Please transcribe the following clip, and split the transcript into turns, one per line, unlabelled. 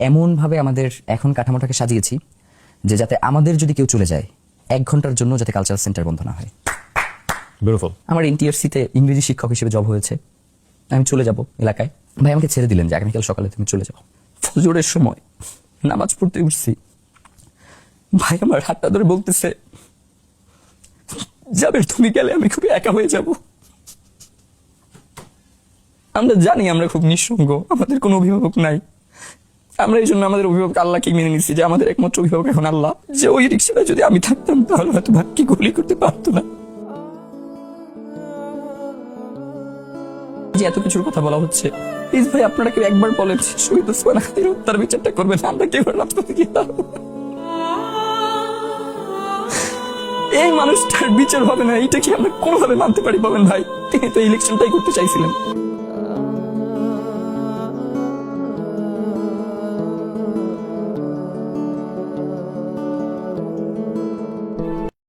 এমন ভাবে আমাদের এখন কাঠামোটাকে সাজিয়েছি যে যাতে আমাদের যদি কেউ চলে যায় 1 ঘন্টার জন্য যাতে কালচারাল সেন্টার বন্ধ না হয়।
বিউটিফুল।
আমার এনটিআরসিতে ইংরেজি শিক্ষক হিসেবে জব হয়েছে, আমি চলে যাব এলাকায়। ভাই আমাকে ছেড়ে দিলেন যে আগামীকাল সকালে তুমি চলে যাও। ফজরের সময় নামাজ পড়তে উঠছি, ভাই আমার হাতটা ধরে বলতেছে, যাবে তুমি গেলে আমি খুব একা হয়ে যাব। আমরা জানি আমরা খুব নিঃসঙ্গ, আমাদের কোনো অভিভাবক নাই। আমরা এই জন্য আমাদের অভিভাবক আল্লাহকে মেনে নিচ্ছি যে আমাদের একমাত্র অভিভাবক এখন আল্লাহ। যে ওই রিক্সাটা যদি আমি থাকতাম তাহলে হয়তো ভাগ্যকে গুলি করতে পারতো না। যে এত কিছুর কথা বলা হচ্ছে, প্লিজ ভাই আপনারা কেউ একবার বলেন শহীদ ওসমান হাদির হত্যার বিচারটা করবেন, আমরা কেউ রাজপথে গিয়ে দাঁড়াবো। এই মানুষটার বিচার হবে না, এইটা কি আমরা কোনোভাবে মানতে পারি বলেন ভাই? তিনি তো ইলেকশনটাই করতে চাইছিলেন।